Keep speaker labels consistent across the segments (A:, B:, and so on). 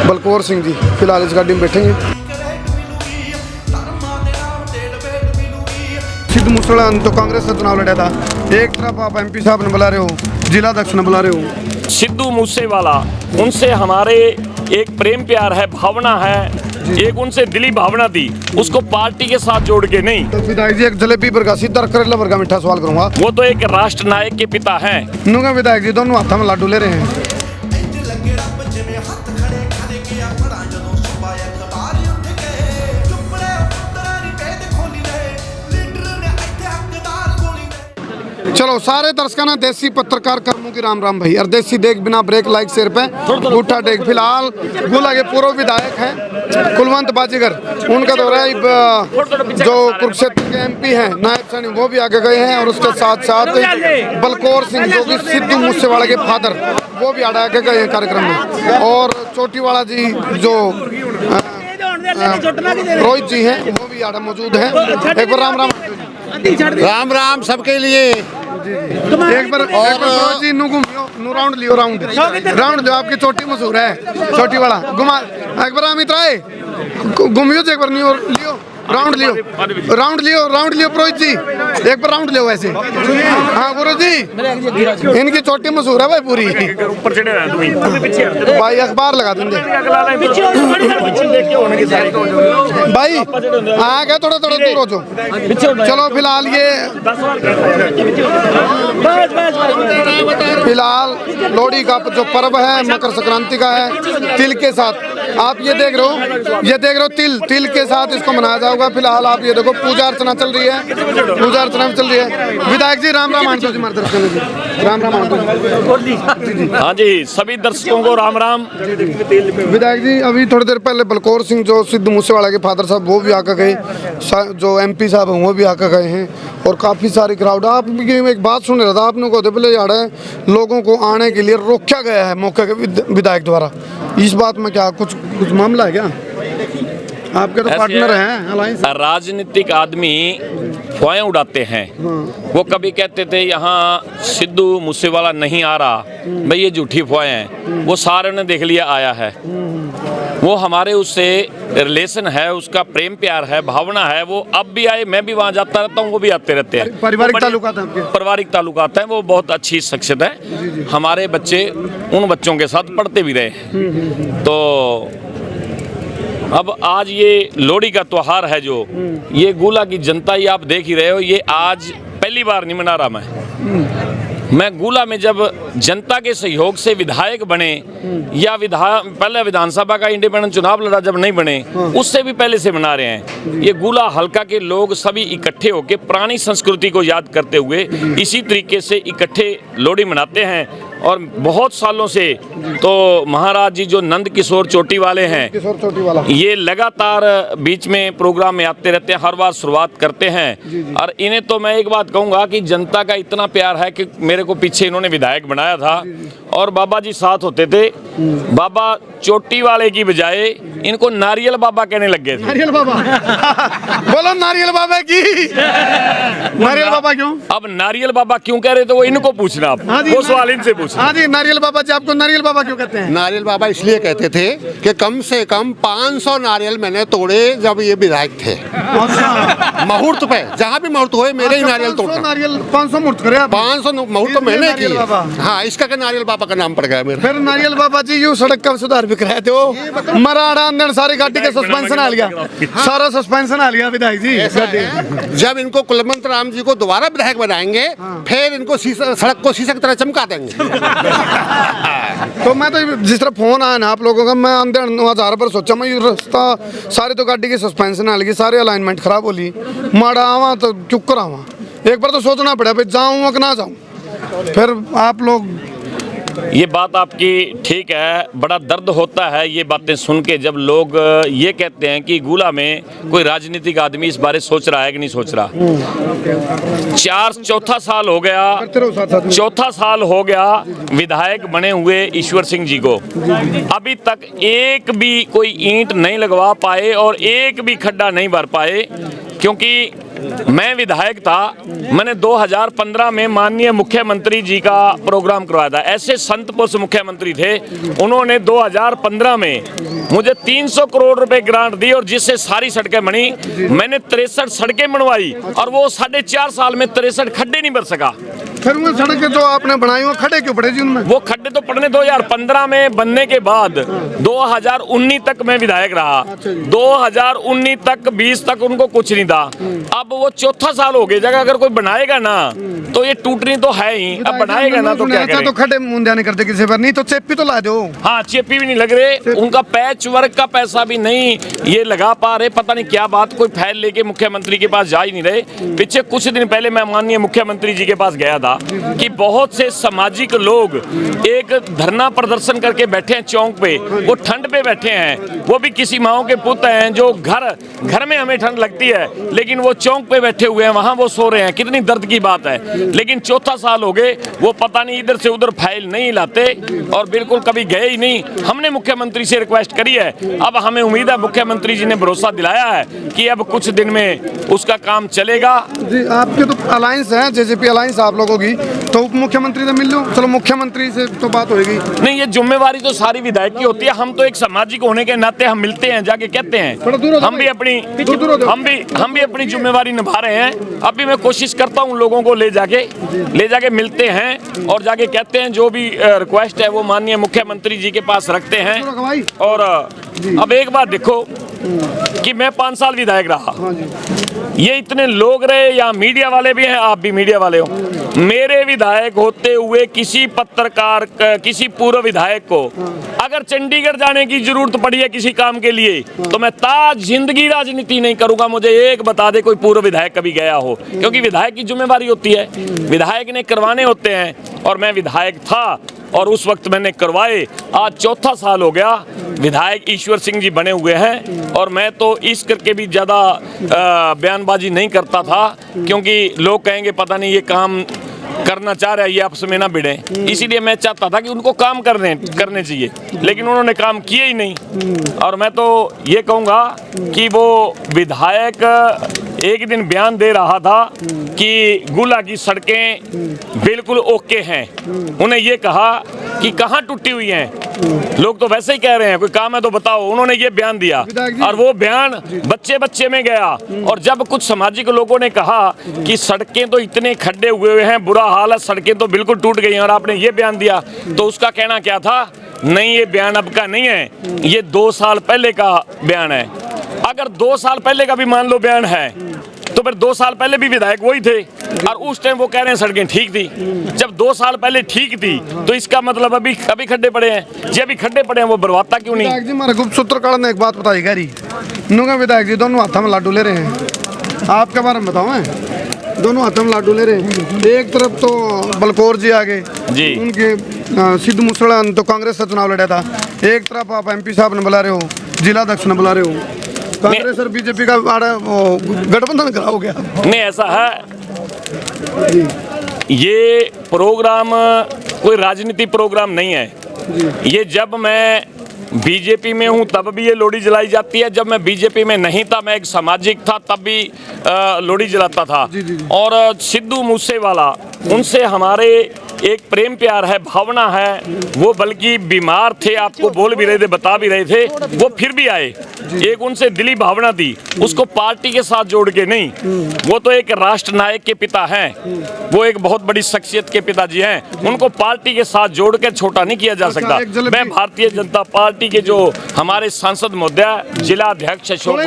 A: बलकौर सिंह जी फिलहाल इस गाड़ी में बैठेंगे। सिद्धू मूसेवाला तो कांग्रेस से चुनाव लड़ा था, एक तरफ आप एमपी साहब ने बुला रहे हो, जिला अध्यक्ष ने बुला रहे हो।
B: सिद्धू मूसेवाला, उनसे हमारे एक प्रेम प्यार है, भावना है, एक उनसे दिली भावना थी, उसको पार्टी के साथ जोड़ के नहीं।
A: तो विधायक जी एक जलेबी वर्गा सीधा करेला वर्गा मीठा सवाल करूंगा।
B: वो तो एक राष्ट्र नायक के पिता हैं।
A: नूंगा विधायक जी दोनों हाथों में लाडू ले रहे हैं। चलो सारे दर्शकों ने देसी पत्रकार कर्मों की राम राम भाई, और देसी देख बिना ब्रेक लाइक शेयर पे उठा टेक। फिलहाल गुला के पूर्व विधायक हैं कुलवंत बाजीगर, उनका दौरा जो कुरुक्षेत्र के एमपी हैं नायब सैनी वो भी आगे गए हैं, और उसके साथ साथ बलकौर सिंह जो कि सिद्धू मूसेवाला के फादर वो भी आगे गए हैं कार्यक्रम में, और चोटीवाला जी जो रोहित जी हैं वो भी आड़ा मौजूद हैं। एक बार राम राम
C: राम राम सबके लिए।
A: एक बार जी नू घूमियो नू राउंड लियो, राउंड जो आपकी चोटी मशहूर है, चोटी वाला घुमा एक बार अमित राय घूमियो एक बार लियो राउंड लियो पुरोहित जी एक बार राउंड लियो वैसे। हाँ गुरु जी इनकी चोटी मशहूर है भाई पूरी, भाई अखबार लगा देंगे भाई, आ गया थोड़ा थोड़ा दूर हो जाओ। चलो फिलहाल लोहड़ी का जो पर्व है मकर संक्रांति का है, तिल के साथ आप ये देख रहे हो तिल के साथ इसको मनाया जाएगा। फिलहाल आप ये देखो पूजा अर्चना चल रही है, विधायक जी राम राम आंटो जी हमारे तरफ से जी राम राम आंटो जी।
B: हाँ जी सभी दर्शकों को राम राम।
A: विधायक जी अभी थोड़ी देर पहले बलकौर सिंह जो सिद्धू मूसेवाला के फादर साहब वो भी आकर गए, जो एमपी साहब हैं वो भी आकर गए हैं, और काफ़ी सारी क्राउड। आप एक बात सुन रहा था, आपने को पहले जा रहा है लोगों को आने के लिए रोका गया है मौके के विधायक द्वारा, इस बात में क्या कुछ मामला है क्या? आपके तो पार्टनर हैं अलायंस।
B: राजनीतिक आदमी फुआएं उड़ाते हैं, वो कभी कहते थे यहाँ सिद्धू मूसेवाला नहीं आ रहा, भाई ये झूठी फुआएं हैं, वो सारे ने देख लिया आया है, वो हमारे उससे रिलेशन है, उसका प्रेम प्यार है, भावना है, वो अब भी आए, मैं भी वहाँ जाता रहता हूँ, वो भी आते रहते हैं।
A: पारिवारिक ताल्लुकात हैं आपके?
B: पारिवारिक ताल्लुकात हैं, वो बहुत अच्छी शख्सियत है। हमारे बच्चे उन बच्चों के साथ पढ़ते भी रहे हैं। तो अब आज ये लोहड़ी का त्योहार है, जो ये गुला की जनता ही आप देख ही रहे हो, ये आज पहली बार नहीं मना रहा मैं गुला में जब जनता के सहयोग से विधायक बने, या पहले विधानसभा का इंडिपेंडेंट चुनाव लड़ा जब नहीं बने, उससे भी पहले से मना रहे हैं। ये गुला हल्का के लोग सभी इकट्ठे होकर पुरानी संस्कृति को याद करते हुए इसी तरीके से इकट्ठे लोहड़ी मनाते हैं। और बहुत सालों से तो महाराज जी जो नंद किशोर चोटी वाले हैं, ये लगातार बीच में प्रोग्राम में आते रहते हैं, हर बार शुरुआत करते हैं। और इन्हें तो मैं एक बात कहूँगा कि जनता का इतना प्यार है कि मेरे को पीछे इन्होंने विधायक बनाया था, और बाबा जी साथ होते थे, बाबा चोटी वाले की बजाय इनको नारियल बाबा कहने लग गए थे।
A: नारियल बाबा बोलो नारियल बाबा की। नारियल बाबा क्यों?
B: अब नारियल बाबा क्यों कह रहे थे वो इनको पूछना, आप वो सवाल इनसे पूछना।
A: हाँ जी नारियल बाबा जी, आपको नारियल बाबा क्यों कहते हैं?
C: नारियल बाबा इसलिए कहते थे कि कम से कम 500 नारियल मैंने तोड़े जब ये विधायक थे। मुहूर्त पे जहाँ भी मुहूर्त हुए मेरे ही नारियल तोड़ना।
A: नारियल 500 मुहूर्त करे आप?
C: 500 मुहूर्त तो मैंने किया। हाँ इसका क्या नारियल बाबा का नाम पड़ गया मेरा।
A: फिर नारियल बाबा जी यूँ सड़क का सुधार भी कराए थे, वो मराड़ा अंदर सारी गाड़ी का सस्पेंशन आ गया, सारा सस्पेंशन आ गया विधायक जी।
C: जब इनको कुलवंत राम जी को दोबारा विधायक बनाएंगे, फिर इनको सड़क को शीशे की तरह चमका देंगे।
A: तो मैं तो जिस तरह फोन आया ना आप लोगों का, मैं अंदर 9000 पर सोचा मैं ये रास्ता सारी तो गाड़ी की सस्पेंशन आ गई, सारे अलाइनमेंट खराब हो ली, माड़ा आवा तो चुप करावा, एक बार तो सोचना पड़ा भाई जाऊँ कि ना जाऊँ। फिर आप लोग
B: ये बात आपकी ठीक है, बड़ा दर्द होता है ये बातें सुन के, जब लोग ये कहते हैं कि गुला में कोई राजनीतिक आदमी इस बारे सोच रहा है कि नहीं सोच रहा। चौथा साल हो गया विधायक बने हुए ईश्वर सिंह जी को, अभी तक एक भी कोई ईंट नहीं लगवा पाए और एक भी खड्डा नहीं भर पाए, क्योंकि मैं विधायक था, मैंने 2015 में माननीय मुख्यमंत्री जी का प्रोग्राम करवाया था। ऐसे संत पुरुष मुख्यमंत्री थे, उन्होंने 2015 में मुझे 300 करोड़ रुपए ग्रांट दी और जिससे सारी सड़कें बनी। मैंने 63 सड़कें बनवाई और वो 4.5 साल में 63 खड्डे नहीं भर सका।
A: फिर वो सड़कें जो आपने बनाई वो खड़े क्यों पड़े जी उनमें?
B: वो खड्डे तो पड़ने 2015 में बनने के बाद 2019 तक मैं विधायक रहा। 2019 तक 20 तक उनको कुछ नहीं था। अब वो चौथा साल हो गया, जगह अगर कोई बनाएगा ना तो ये टूटनी तो है ही, अब बनाएगा ना तो क्या करें?
A: तो खड्डे मुंडिया नहीं करते किसी पर, नहीं तो चेपी तो ला दो।
B: हाँ, चेपी भी नहीं लग रहे, उनका पैच वर्क का पैसा भी नहीं ये लगा पा रहे। पता नहीं क्या बात, कोई फाइल लेके मुख्यमंत्री के पास जा ही नहीं रहे। पीछे कुछ दिन पहले मैं माननीय मुख्यमंत्री जी के पास गया था कि बहुत से सामाजिक लोग एक धरना प्रदर्शन करके बैठे हैं चौक पे, वो ठंड पे बैठे हैं, वो भी किसी माओ के पुत्र हैं जो घर में हमें ठंड लगती है लेकिन वो चौक पे बैठे हुए हैं, वहां वो सो रहे हैं। कितनी दर्द की बात है। लेकिन चौथा साल हो गए, वो पता नहीं इधर से उधर फाइल नहीं लाते और बिल्कुल कभी गए ही नहीं। हमने मुख्यमंत्री से रिक्वेस्ट करी है, अब हमें उम्मीद है मुख्यमंत्री जी ने भरोसा दिलाया है कि अब कुछ दिन में उसका काम चलेगा।
A: जी, आपके तो अलायंस है, जेजेपी अलायंस आप लोगों की, तो उप मुख्यमंत्री से मिल लो, चलो मुख्यमंत्री से तो बात होगी।
B: नहीं, ये जिम्मेवारी तो सारी विधायक की होती है। हम तो एक सामाजिक होने के नाते हम मिलते हैं, जाके कहते हैं, हम भी अपनी जिम्मेवारी निभा रहे हैं। अभी मैं कोशिश करता हूँ लोगों को ले जाके मिलते हैं और जाके कहते हैं जो भी रिक्वेस्ट है वो माननीय मुख्यमंत्री जी के पास रखते हैं। और अब एक बात देखो कि मैं 5 साल विधायक रहा, ये इतने लोग रहे, या मीडिया वाले भी हैं, आप भी मीडिया वाले हो। मेरे विधायक होते हुए किसी पत्रकार, किसी पूर्व विधायक को अगर चंडीगढ़ जाने की जरूरत पड़ी है किसी काम के लिए तो मैं ताज जिंदगी राजनीति नहीं करूंगा। मुझे एक बता दे कोई पूर्व विधायक कभी गया हो, क्योंकि विधायक की जिम्मेवारी होती है, विधायक ने करवाने होते हैं। और मैं विधायक था और उस वक्त मैंने करवाए। आज चौथा साल हो गया, विधायक ईश्वर सिंह जी बने हुए हैं और मैं तो इस करके भी ज़्यादा बयानबाजी नहीं करता था, क्योंकि लोग कहेंगे पता नहीं ये काम करना चाह रहा है, ये आपस में ना भिड़े। इसीलिए मैं चाहता था कि उनको काम करने चाहिए, लेकिन उन्होंने काम किए ही नहीं। और मैं तो ये कहूँगा कि वो विधायक एक दिन बयान दे रहा था कि गुला की सड़कें बिल्कुल ओके हैं। उन्हें ये कहा कि कहाँ टूटी हुई हैं, लोग तो वैसे ही कह रहे हैं कोई काम है तो बताओ। उन्होंने ये बयान दिया और वो बयान बच्चे में गया। और जब कुछ सामाजिक लोगों ने कहा कि सड़कें तो इतने खड्डे हुए हैं, बुरा हाल है, सड़कें तो बिल्कुल टूट गई हैं, और आपने ये बयान दिया, तो उसका कहना क्या था, नहीं ये बयान अब का नहीं है, ये 2 साल पहले का बयान है। अगर 2 साल पहले का भी मान लो बयान है तो फिर 2 साल पहले भी विधायक वही थे और उस टाइम वो कह रहे हैं सड़कें ठीक थी। जब 2 साल पहले ठीक थी तो इसका मतलब अभी खड्डे पड़े हैं। जी अभी खड्डे पड़े हैं, वो बर्बादता क्यों नहीं?
A: विधायक जी, हमारे गुप्त सूत्रकार ने एक बात बताई गहरी, नूंगा विधायक जी दोनों हाथों में लाडू ले रहे हैं। आपके बारे में बताओ, मैं दोनों हाथों में लाडू ले रहे हैं। एक तरफ तो बलकौर जी आगे जी, उनके सिद्धू मूसेवाला तो कांग्रेस से चुनाव लड़ा था, एक तरफ आप MP साहब ने बुला रहे हो, जिला अध्यक्ष ने बुला रहे हो, कांग्रेस और बीजेपी का गठबंधन करा हो गया।
B: नहीं, ऐसा है, ये प्रोग्राम कोई राजनीति प्रोग्राम नहीं है। ये जब मैं बीजेपी में हूँ तब भी ये लोहड़ी जलाई जाती है, जब मैं बीजेपी में नहीं था, मैं एक सामाजिक था, तब भी लोहड़ी जलाता था। और सिद्धू मूसेवाला, उनसे हमारे एक प्रेम प्यार है, भावना है। वो बल्कि बीमार थे, आपको बोल भी रहे थे, बता भी रहे थे, वो फिर भी आए। एक उनसे दिली भावना थी, उसको पार्टी के साथ जोड़ के नहीं। वो तो एक राष्ट्र नायक के पिता हैं, वो एक बहुत बड़ी शख्सियत के पिताजी हैं, उनको पार्टी के साथ जोड़ के छोटा नहीं किया जा सकता। मैं भारतीय जनता पार्टी के जो हमारे सांसद महोदय जिला अध्यक्ष अशोक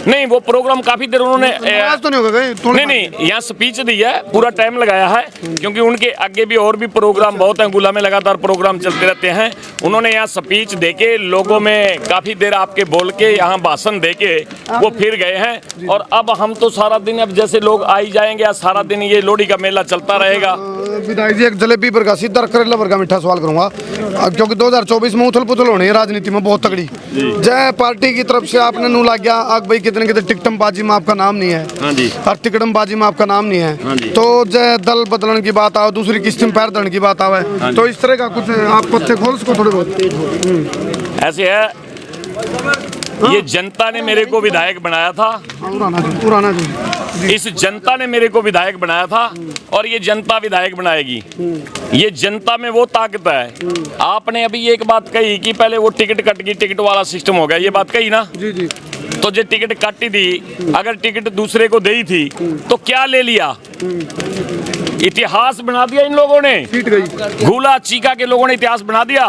B: नहीं, वो प्रोग्राम काफी देर उन्होंने नहीं यहाँ स्पीच दी है, पूरा टाइम लगाया है, क्योंकि उनके आगे भी और भी प्रोग्राम बहुत हैं, गुला में लगातार प्रोग्राम चलते रहते हैं। उन्होंने यहाँ स्पीच देके लोगों में काफी देर आपके बोल के यहाँ भाषण देके वो फिर गए हैं। और अब हम तो सारा दिन, अब जैसे लोग आई जाएंगे, सारा दिन ये लोहड़ी का मेला चलता रहेगा।
A: विधायक जी, एक जलेबी पर का सीधा करेला पर का मीठा सवाल करूंगा, क्योंकि 2024 में उथल पुथल होनी है राजनीति में बहुत तगड़ी। जय पार्टी की तरफ से आपने नू लग गया आग भाई, कितने टिकटमबाजी में आपका नाम नहीं है और टिकटमबाजी में आपका नाम नहीं है, तो जय दल बदलने की बात आओ, दूसरी किस्त में पैर दड़ने की बात आवे, तो इस तरह का कुछ आप पत्ते खोल सको थोड़े बहुत?
B: ऐसे है ये जनता ने मेरे को विधायक बनाया था।
A: पुराना जी।
B: इस जनता ने मेरे को विधायक बनाया था और ये जनता विधायक बनाएगी। ये जनता में वो ताकत है। आपने अभी एक बात कही कि पहले वो टिकट कट गई, टिकट वाला सिस्टम हो गया, ये बात कही ना
A: जी जी।
B: तो जो टिकट काटी थी, अगर टिकट दूसरे को दी थी तो क्या ले लिया? इतिहास बना दिया इन लोगों ने।
A: सीट गई।
B: घूला चीका के लोगों ने इतिहास बना दिया।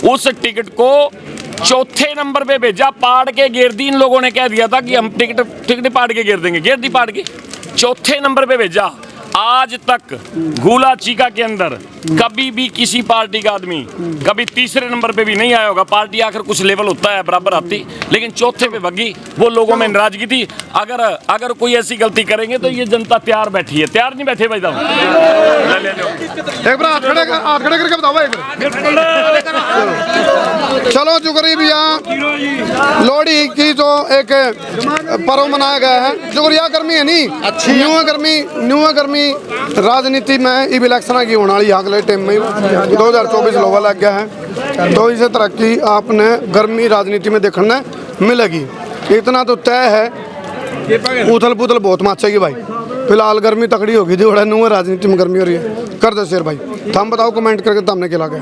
B: उस टिकट को चौथे नंबर पे भेजा, पाड़ के घेर दी। इन लोगों ने कह दिया था कि हम टिकट पाड़ के घेर देंगे, घेर दी पाड़ के, चौथे नंबर पे भेजा। आज तक घूला चीका के अंदर कभी भी किसी पार्टी का आदमी कभी तीसरे नंबर पे भी नहीं आया होगा। पार्टी आखिर कुछ लेवल होता है, बराबर आती, लेकिन चौथे पे भगी। वो लोगों में नाराजगी थी। अगर कोई ऐसी गलती करेंगे तो ये जनता तैयार बैठी है। तैयार नहीं बैठे भाई साहब? ले लो
A: एक बार हाथ खड़े करके बताओ एक बार। चलो जुगरिया लोहड़ी की जो एक पर्व मनाया गया है, जुगरिया गर्मी है नहीं अच्छी न्यू गर्मी राजनीति में इलेक्शन की होने वाली अगले टाइम में 2024 लोगा लग गया है, तो इस तरह की आपने गर्मी राजनीति में देखने मिलेगी। इतना तो तय है, उथल पुथल बहुत मचेगी भाई। फिलहाल गर्मी तकड़ी होगी, जो न्यू राजनीति में गर्मी हो रही है। कर दो शेर भाई, थम बताओ कमेंट करके, तुमने क्या लगा।